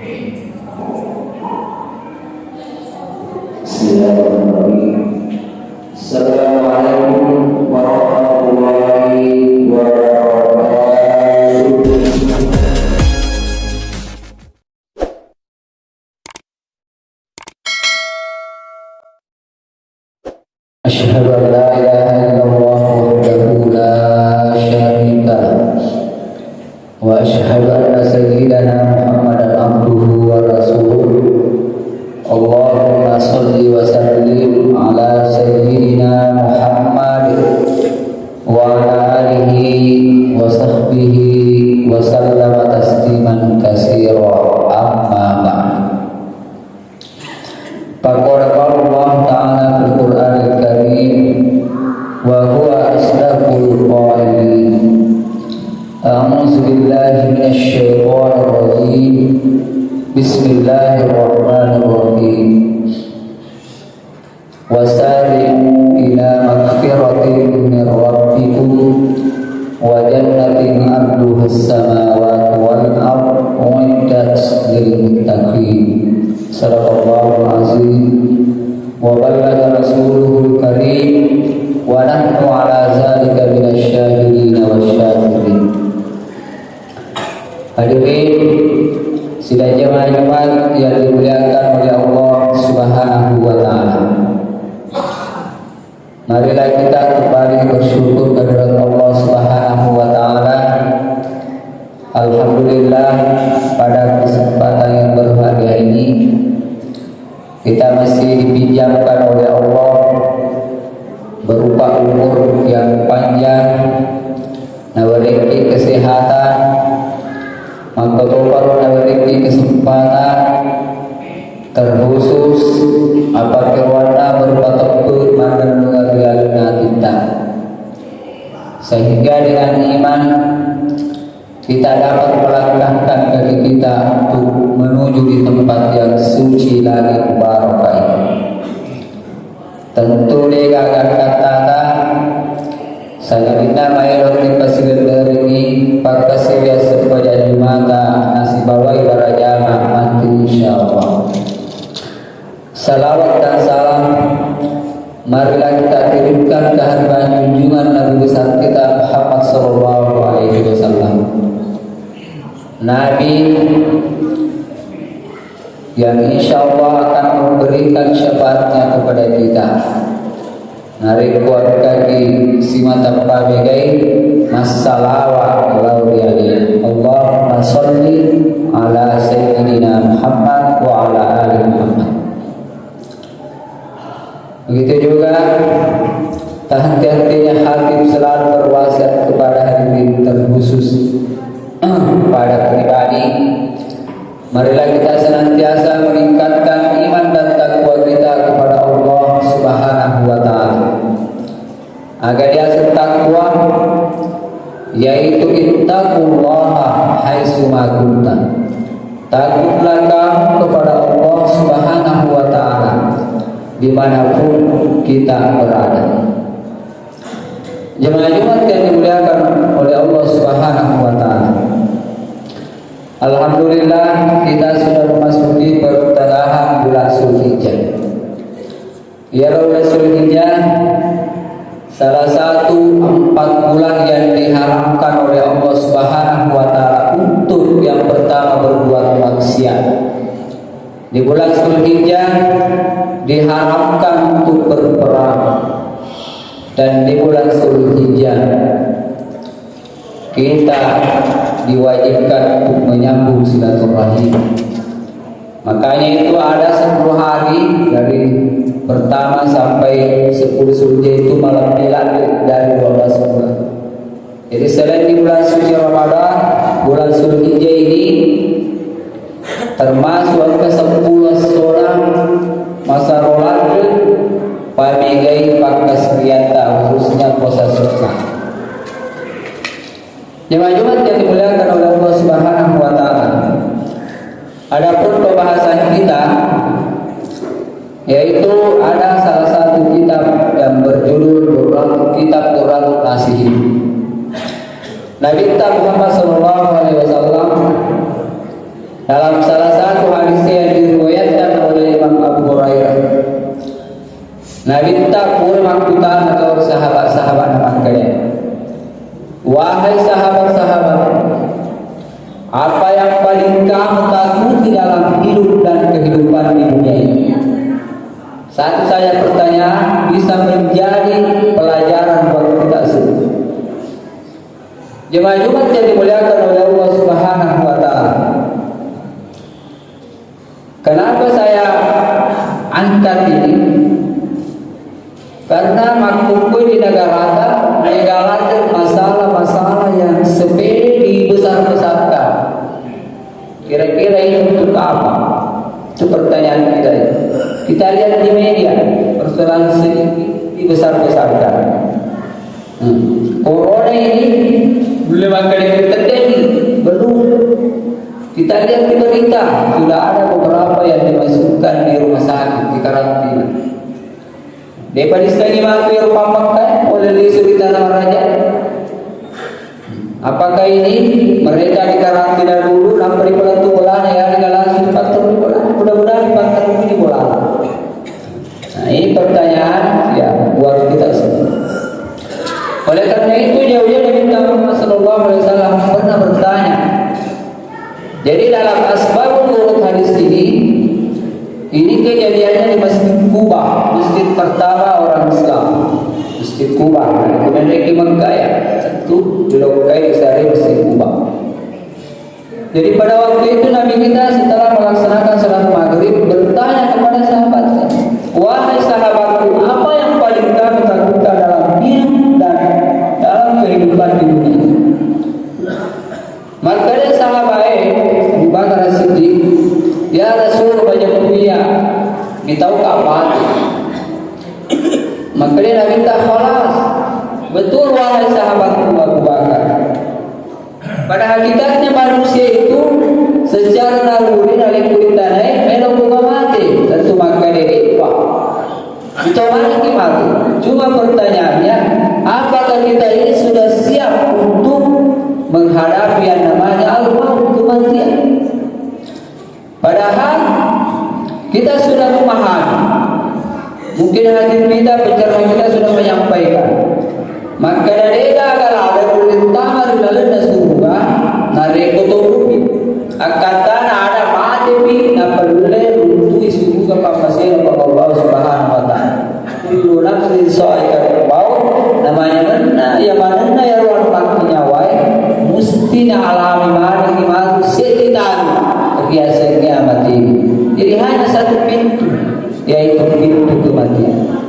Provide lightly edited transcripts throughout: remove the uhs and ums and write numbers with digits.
Bismillahirrahmanirrahim. Assalamualaikum warahmatullahi wabarakatuh. Asyhadu an la ilaha illallah wahdahu la syarika lah wa asyhadu anna sayyidana Muhammadan abduhu wa rasuluh. Allahumma shalli wa sallim ala sayyidina Muhammad wa ala alihi wa sahbihi wa sallama tasliman katsira, amma ba'd. Faqala Allah ta'ala fil Qur'anil Karim wa huwa asdaqul qailin. A'udzu billahi minasy syaithanir rajim. Bismillahirrahmanirrahim. Wasari'u ila maghfiratin min rabbikum wa jannatin 'arduha as-samawati wal ardu u'iddat lil muttaqin. Sadaqallahul azim wa ballagha rasuluhul karim wa nahnu 'ala dzalika minasy syahidin wasyakirin. Hadirin sidang jemaah Jumat yang dimuliakan oleh Allah Subhanahu wa taala. Marilah kita kembali bersyukur kehadirat Allah Subhanahu wa taala. Alhamdulillah, pada kesempatan yang berbahagia ini kita masih dipinjamkan oleh Allah berupa umur yang panjang, nawariki kesehatan, mengkotor nawariki kesempatan terkhusus apa kewarna berupa tebut mandan mengalina kita, sehingga dengan iman kita dapat melangkahkan kaki kita untuk menuju di tempat yang suci lagi barokah. Tentu dia akan kata saya minta mayor di pasir dari pakasih ya supaya di mata nasi bawai baraja mati insyaallah. Salawat dan salam marilah kita kirimkan ke hadirat junjungan Nabi besar kita Muhammad sallallahu alaihi wasallam, Nabi yang insyaallah akan memberikan syafaatnya kepada kita. Narik kuat kaki simata pabegai masalawa lauriali. Allahumma sholli ala sayyidina Muhammad wa ala ali Muhammad. Begitu juga hati-hatinya hakim selalu berwasiat kepada hadirin terkhusus pada pribadi. Marilah kita senantiasa meningkatkan iman dan takwa kita kepada Allah Subhanahu wa taala, agar dia bertakwa, yaitu ittaqullaha haitsu ma kunta. Takutlah kamu kepada Allah Subhanahu wa taala dimanapun kita berada. Jemaah Jumat yang dimuliakan oleh Allah Subhanahu wa taala, alhamdulillah kita sudah memasuki pertengahan bulan Zulhijjah. Ya bulan Zulhijjah salah satu 4 bulan yang diharamkan oleh Allah Subhanahu wa taala untuk yang pertama berbuat maksiat. Di bulan Zulhijjah diharamkan untuk berperang, dan di bulan Zulhijjah kita diwajibkan untuk menyambung silaturahim. Makanya itu ada 10 hari dari pertama sampai 10 Zulhijjah itu malam Lailatul dari 12 bulan. Jadi selain di bulan suci Ramadan, bulan Zulhijjah ini termasuk ke 10 seorang masa rolat pamegai pakas riyata, khususnya puasa sunnah. Jemaah Jumat yang dimuliakan oleh Allah Subhanahu wa taala. Adapun pembahasan kita yaitu ada salah satu kitab yang berjudul Kitab Quran Nasihin. Nabi kita Muhammad sallallahu alaihi wasallam Dalam salah satu hadis yang diriwayatkan oleh Imam Abu Hurairah, Nabi takut makutan atau sahabat-sahabat makanya, wahai sahabat-sahabat, apa yang paling kamu takuti dalam hidup dan kehidupan di dunia ini? Satu saja pertanyaan bisa menjadi pelajaran buat kita semua. Jemaah Jumat yang dimuliakan oleh Allah Subhanahu wa taala. Kenapa saya angkat ini? Karena maklumku di negara masalah-masalah yang sepele dibesar-besarkan. Kira-kira ini untuk apa? Itu pertanyaan kita. Kita lihat di media, persoalan sedikit dibesar-besarkan. Corona ini belum akan terjadi, belum. Kita lihat di berita, sudah ada beberapa yang dimasukkan di rumah sakit, di karantina. Daripada sekali mampir pamakan oleh lisu di tanah raja. Apakah ini mereka di karantina dulu sampai di bulan bulan ya, dengan langsung patut di bulan, mudah-mudahan patut di bulan. Nah ini pertanyaan ya buat kita semua. Oleh karena itu jauhnya Nabi Muhammad SAW pernah bertanya. Jadi dalam asbab menurut hadis ini kejadiannya di Masjid Kuba, masjid pertama orang Islam, Masjid Kuba. Kemudian di Mekah ya, satu di Lokai di Masjid Kuba. Jadi pada waktu itu Nabi kita setelah melaksanakan salat maghrib bertanya kepada sahabatnya, wahai sahabatku, apa yang paling kamu takutkan dalam hidup dan dalam kehidupan di dunia? Maka dia sahabat Abu Bakar As-Siddiq, ya Rasul banyak dunia, kita tahu kapan? Maka dia minta khalas, betul wahai sahabatku Abu Bakar. Pada hakikatnya manusia itu secara naluri dari kulit tanah memang bukan mati, tentu maka dia itu mati mati. Cuma pertanyaannya, apakah kita ini sudah siap untuk menghadapi yang namanya al-maut, kematian? Padahal kita sudah memahami, mungkin hadir kita, pencerah kita sudah menyampaikan. Maka dari agak ada perintah lalu nasuruga nari kotorupi akatan ada mati na perlu untuk isuruga papasin Allah Subhanahu wa taala. Kullu nafsin sa'iqatul maut, namanya mana ya mana ya ruang tak nyawai mesti na alami mati mati sekitar biasa kiamat ini. Jadi hanya satu pintu, yaitu pintu kematian.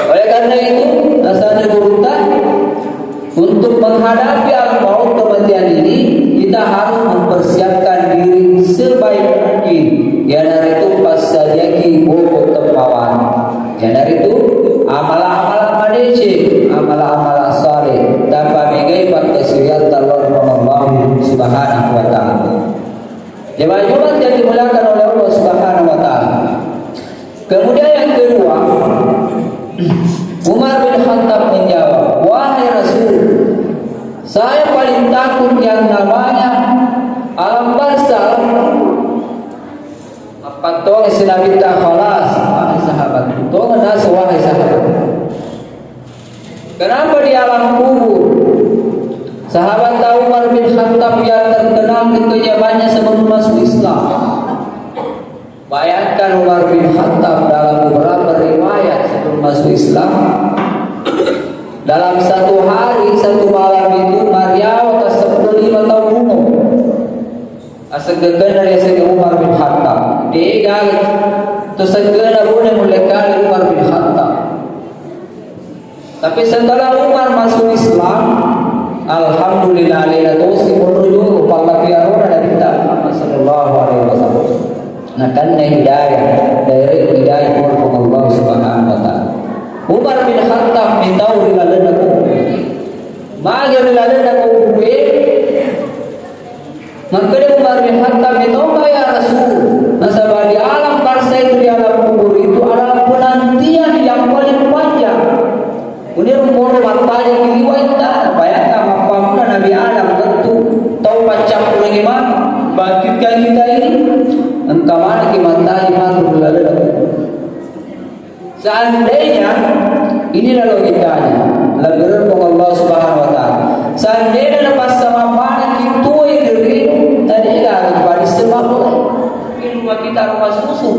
Oleh karena itu, rasanya beruntah untuk menghadapi al-maut, kematian ini, kita harus mempersiapkan diri sebaik mungkin. Ya dari itu pas saja boko tempawan. Ya dari itu amal-amal madece, amal-amal saleh tanpa megai pakai syariat Allah Subhanahu wa taala. Jemaah Jumat yang dimuliakan oleh Allah Subhanahu wa taala. Kemudian yang kedua, Umar bin Khattab menjawab, wahai Rasul, saya paling takut yang namanya alam barzah. Apa tong Nabi tak khalas, wahai sahabat. Tong ada wahai sahabat. Kenapa di alam kubur? Sahabat tahu Umar bin Khattab yang terkenal kekejamannya sebelum masuk Islam. Bayangkan Umar bin Khattab dalam beberapa riwayat sebelum masuk Islam, dalam satu hari, satu malam itu Maryam atas 15 tahun umur. Asal-gagal dari segi Umar bin Khattab. Dia gagal. Terus segera boleh mulai kali Umar bin Khattab. Tapi setelah Umar masuk Islam, alhamdulillah alaihi dosi menuju kepada piarona dari Muhammad sallallahu alaihi wasallam. Nah karena hidayah dari hidayah Allah Subhanahu wa taala. Umar bin Khattab mintahu rilalana ko. Mager rilalana ko kuwe. Maka Umar bin Khattab mintahu ya Rasul. Nasabah di alam barza itu, di alam kubur itu adalah penantian yang paling panjang. Kemudian umur matanya diriwayatkan, bayangkan apa Nabi Adam tentu tahu macam bagaimana bangkitkan kita engkamana kimatali makhluk lalu. Seandainya inilah logikanya, lagu Allah Subhanahu Wa Taala. Seandainya lepas sama mana kita yang diri tadi kan pada semua di rumah kita rumah susu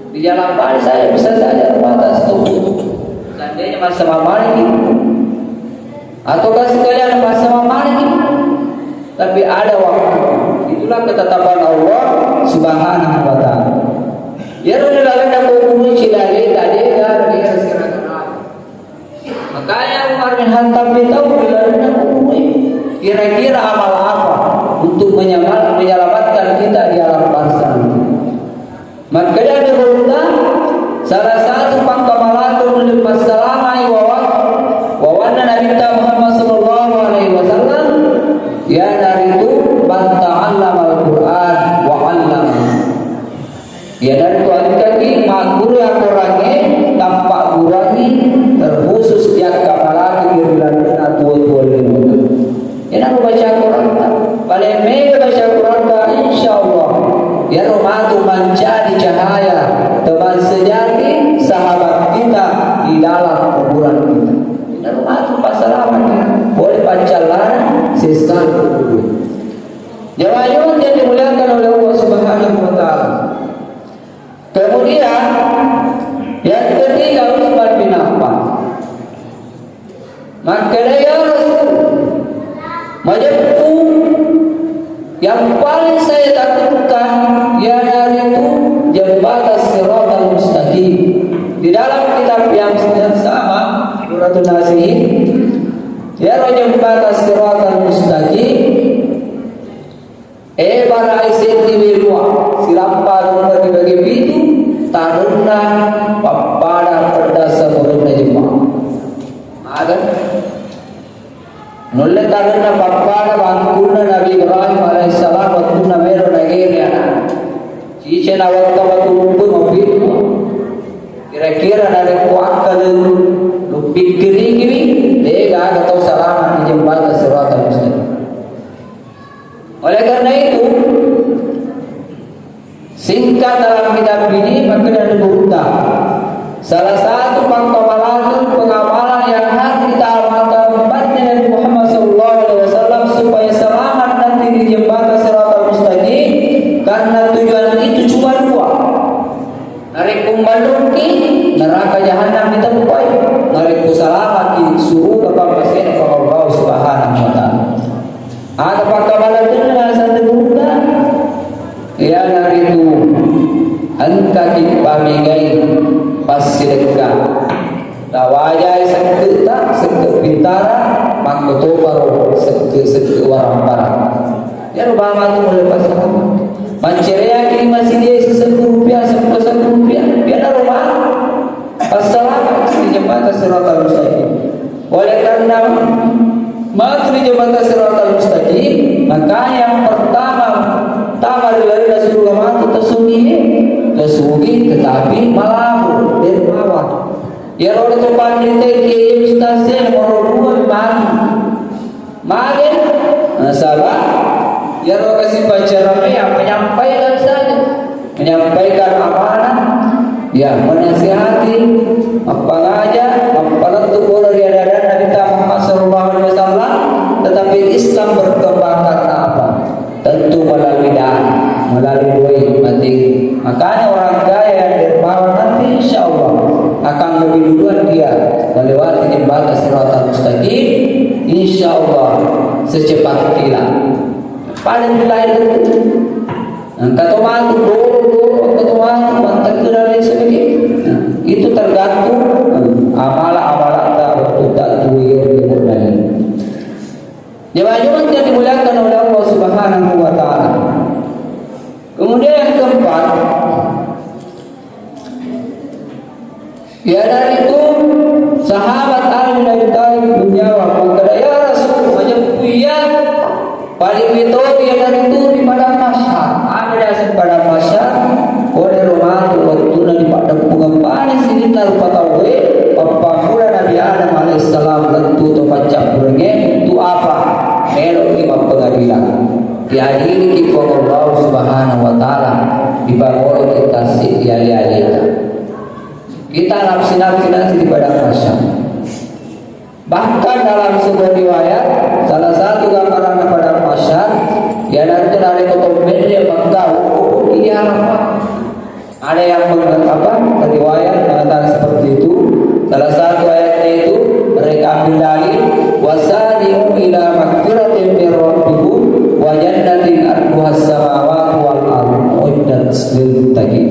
di jalan balik saya bisa saja rumah atas tutup. Seandainya mas sama mana kita, ataukah sekalian lepas sama mana kita, tapi ada waktu. Itulah ketetapan Allah Subhanahu Wa Taala. Ya udah lalu buku cilali tadi kan dia sekirakan. Makanya Umar bin Khattab itu bilang kira-kira amal apa untuk menyelamatkan kita di alam barzakh. Maka dia berkata salah satu pangkamalatun lil masalamai wa wanna Nabi Muhammad sallallahu alaihi wasallam ya dari itu man ta'allama al-Qur'an wa 'allama. Ya dari itu kaki mak guru yang orangnya tampak gurangi terkhusus dia kamalaki bilang tua-tua ini. Ya nak baca Quran, paling mega baca Quran insyaallah. Ya rumah tu menjadi cahaya teman sejati sahabat kita di dalam kuburan kita. Ya rumah tu pasalaman boleh pancalan sesat kubur. Jemaah yang dimuliakan oleh Allah Subhanahu Wa Taala. Kemudian yang ketiga Utsman bin Affan. Maka ya Rasul, majapku yang paling saya takutkan ya itu jembatan Shiratal Mustaqim. Di dalam kitab yang sama Nuratul Nasihin ya jembatan Shiratal Mustaqim bara isin diwiwa silampar bagi pintu taruna papada perdasa buruna jemaah. Ada nulle taruna papada bangkuna Nabi Ibrahim alaihissalam waktu namero nageriana. Cice na waktu waktu lumpur mobil. Kira-kira dari kuakal lupit kiri kiri dega atau salaman di jembatan Shiratal Mustaqim. Oleh karena itu singkat dalam kitab ini maka ada berita salah satu pangkamalan pengamalan yang harus kita amalkan umatnya Nabi Muhammad SAW supaya selamat nanti di jembatan Shiratal Mustaqim, karena tujuan itu cuma dua, narik kumbalungi neraka jahanam kita bukai, narik selamat di surga pambasen Allah Subhanahu Wa Taala. Ada pangkamalan itu adalah satu berita ya dari itu angkat pamigai pasideka tawajai seketa seket bintara makto baru seket warang parang ya rubama itu mulai pasang manceria kini masih dia ₹1 ₹10 biar rumah pasalaman di jembatan Shiratal Mustaqim. Oleh karena maka di jembatan Shiratal Mustaqim maka yang pertama dari Rasulullah mati tersungi tetapi malam dari bawah. Ya orang tu pandai kiai ustaznya orang mari sahabat ya orang kasih baca ramai yang menyampaikan saja, menyampaikan amanah ya menasihati apa aja apa itu dari ada Nabi Muhammad SAW. Tetapi Islam berkembang karena apa? Tentu melalui dana, melalui mati. Makanya orang kaya yang dermawan nanti insya Allah akan lebih duluan dia melewati jembatan Shiratal Mustaqim insya Allah secepat kilat. Paling lain itu kata mantu dulu kata mantu mantan kedai sedikit itu tergantung amalan tak waktu tak tuir dimulai. Jemaah yang dimuliakan oleh Allah Subhanahu Wa Taala. Kemudian yang keempat, ya dari itu sahabat Ali bin Abi Thalib menjawab, maka ya Rasul, macam kuya paling metode ya dari itu di padang mahsyar. Ada di padang mahsyar, oleh rumah tu waktu nanti pada pengembangan sini taruh patawe, papa Nabi Adam alaihissalam tentu tu pacak burungnya tu apa? Melok di pengadilan. Dihadiri oleh Allah Subhanahu Wa Taala di bawah kita si alita. Kita nafsi-nafsi nanti di padang mahsyar. Bahkan dalam sebuah riwayat, salah satu gambaran padang mahsyar, ya nanti ada kotomen yang mengkau di Arafah. Ada yang mengatakan riwayat mengatakan seperti itu. Salah satu ayatnya itu mereka ambil dalil wasari'u ila magfiratin min rabbikum wa jannatin arduha as-samawati wal ardu uiddat lil muttaqin.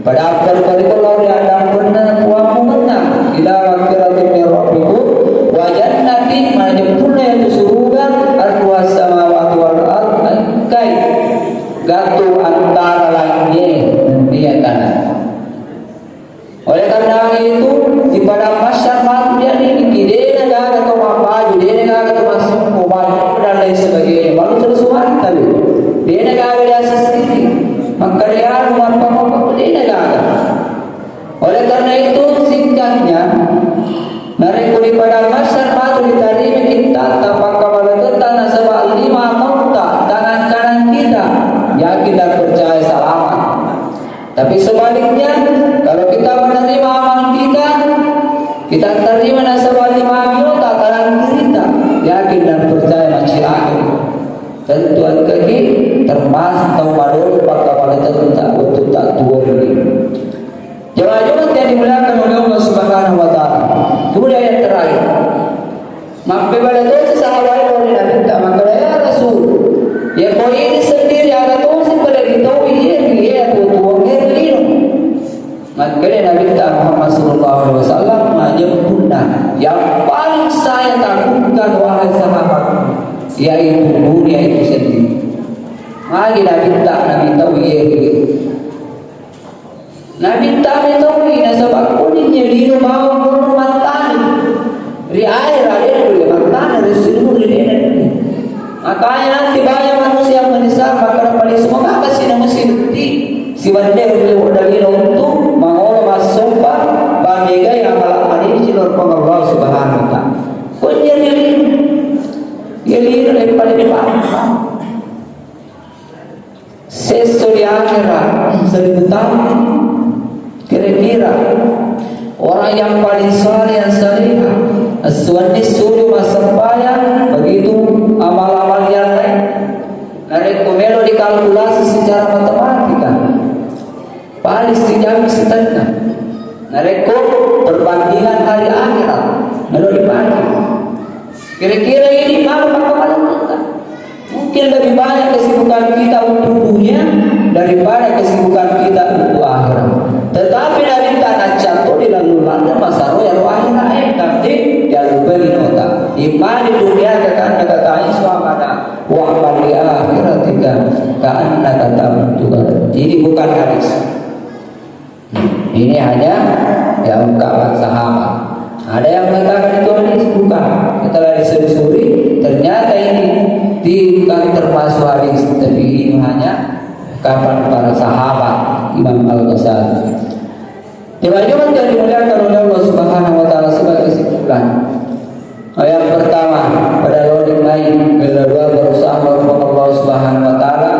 Pada akhir kali kalau ada benar kuamu menang ila magfiratin min rabbikum wa jannatin majempurna itu surga arduha as-samawati wal ardu kai gatu antara langit dan tanah. Oleh karena itu di padang mahsyar dia ini dia negara atau apa dia negara atau masuk mobile dan lain sebagainya baru sesuatu tapi dia negara dia sendiri maka dia rumah dia negara. Oleh karena itu singkatnya mereka di padang mahsyar baru diterima kita tanpa kabar tanah sebab 5 mauta tangan kanan kita yakin dan percaya selamat. Tapi sebaliknya kalau kita menerima amal kita terima nasabah 5 minuta kanan kita yakin dan percaya masih akhir. Tentuan kaki termasuk tahu malu pakai pada tentang untuk tak tua ini. Jemaah-jemaah yang dimuliakan oleh Allah Subhanahu Wa Taala. Kemudian yang terakhir, maka pada dosa sahabat oleh Nabi tak maka ya Rasul. Ya kau ini sendiri ada dosa pada kita dia tuh ini. Maka Nabi Muhammad SAW menyebutkan yang paling saya takutkan wahai sahabat yaitu dunia itu sendiri. Mari Nabi tahu Nabi tahu sebab kuningnya di rumah tani di air ada dulu mata dari seluruh dunia. Makanya nanti banyak manusia yang menyesal maka paling semua apa sih nama si bandar beliau dari untuk mau masuk bangga yang malah ini cilor Allah Subhanahu Wa Taala. Punya ini dari paling depan. Sesuai akhirat sebutan kira-kira orang yang paling saleh yang salihah aswani suri masambaya begitu amal-amal yang lain. Mereka melo dikalkulasi secara matematika. Paling sejauh setengah. Mereka perbandingan hari akhirat melo dibanding. Kira-kira ini mana paling kita? Mungkin lebih banyak kesibukan kita untuk dunia daripada kesibukan kita untuk akhirat. Tetapi dari tanah jatuh di lalu lantai masa roh yang akhirat nanti yang beri nota. Iman di dunia kata suamana wa bali akhirat karena kata Tuhan. Ini bukan hadis. Ini hanya yang ungkapan sahabat. Ada yang mengatakan itu hadis bukan. Setelah diselusuri ternyata ini bukan termasuk hadis, tapi ini hanya ungkapan para sahabat Imam Al-Ghazali. Teman-teman yang dimuliakan oleh Allah Subhanahu Wa Taala sebagai kesimpulan. Yang pertama pada loading lain kedua berusaha melakukan Allah Subhanahu Wa Taala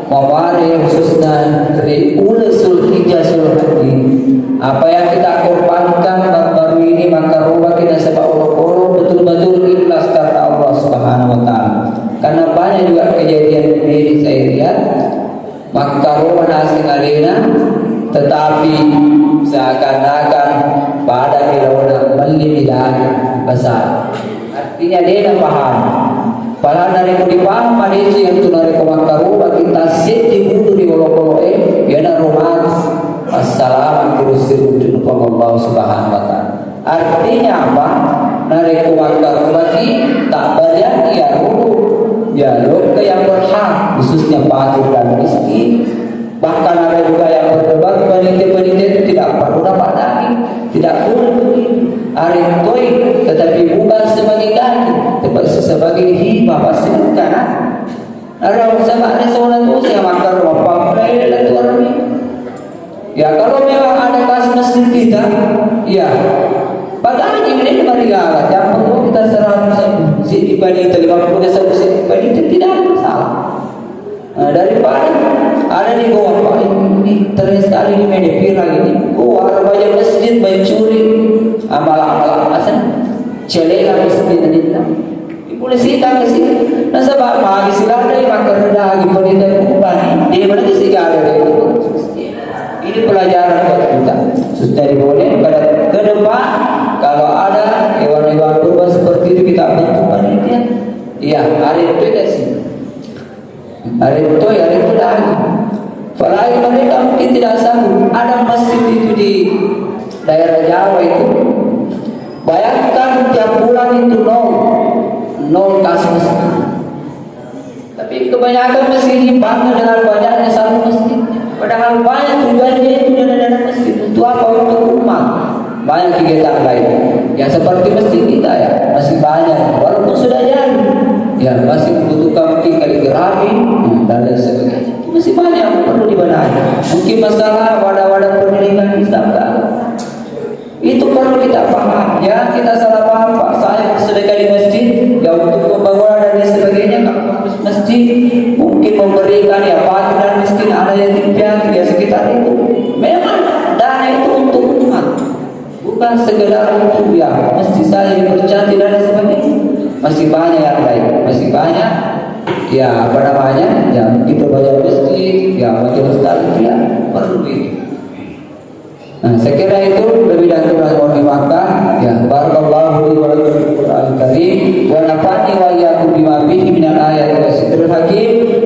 mewari khususnya dari ulasul hijazul hadi. Apa yang kita korbankan baru ini maka rubah kita sebab Allah betul-betul ikhlas karena Allah Subhanahu Wa Taala. Karena banyak juga kejadian ini saya lihat maka rubah asing alena tetapi seakan-akan pada kilauan melimilah besar. Artinya dia paham. Padahal dari dipaham Malaysia yang tu dari komakaru bagi tasik di butuh di kolok-kolok ya na rumah assalamu alaikum Allah Subhanahu Wa Taala. Artinya apa? Dari komakaru bagi tak banyak ya lo yang berhak khususnya pajak dan miskin. Bahkan ada juga yang berdebat panitia-panitia itu tidak perlu dapat daging, tidak perlu arikoi, tetapi bukan sebagai daging, tetapi sebagai hibah pasti bukan. Ada sama ada seorang tu yang makan rumah pamplay dan tu orang ini. Ya kalau memang ada kas masjid kita, ya padahal ini marilah yang perlu kita serahkan si dibanding terlibat pada sebesar itu tidak ada masalah. Daripada ada di bawah ini sekali di media viral ini. Oh, ada banyak masjid mencuri amal-amal asan celela masjid ini. Boleh sita ke sini. Nasabah magi sila ada yang makan rendah lagi pemerintah bukan. Dia mana ke sini ada itu. Ini pelajaran buat kita. Sudah boleh pada ke depan kalau ada hewan-hewan kurban seperti itu kita bentuk panitia. Iya, hari itu ya sih. Hari itu lagi. Apalagi mereka mungkin tidak sanggup. Ada masjid itu di daerah Jawa itu. Bayangkan tiap bulan itu nol kasus. Tapi kebanyakan masjid ini bangga dengan banyaknya satu masjid. Padahal banyak tujuannya itu dana masjid. Untuk apa? Untuk umat. Banyak kegiatan lain. Yang seperti masjid kita ya masih banyak. Walaupun sudah jadi, ya masih membutuhkan mungkin kaligrafi dan lain sebagainya. Masih banyak perlu dibenahi. Mungkin masalah wadah-wadah pendidikan Islam itu perlu kita paham. Ya kita salah paham Pak. Saya sedekah di masjid, ya untuk pembangunan dan lain sebagainya. Kalau masjid mungkin memberikan ya fakir dan miskin, ada yang piatu ya sekitar itu. Memang dana itu untuk umat, bukan sekedar untuk ya masjid saya diberkati dan lain sebagainya. Masih banyak yang lain, masih banyak. Ya apa namanya? Ya kita banyak masjid, ya majelis taklim ya perlu itu. Nah, saya kira itu lebih dari kurang Makkah. Ya, barakallahu li wa lakum fil Qur'anil Karim wa nafa'ani wa iyyakum bima fihi minal ayati was sikril hakim.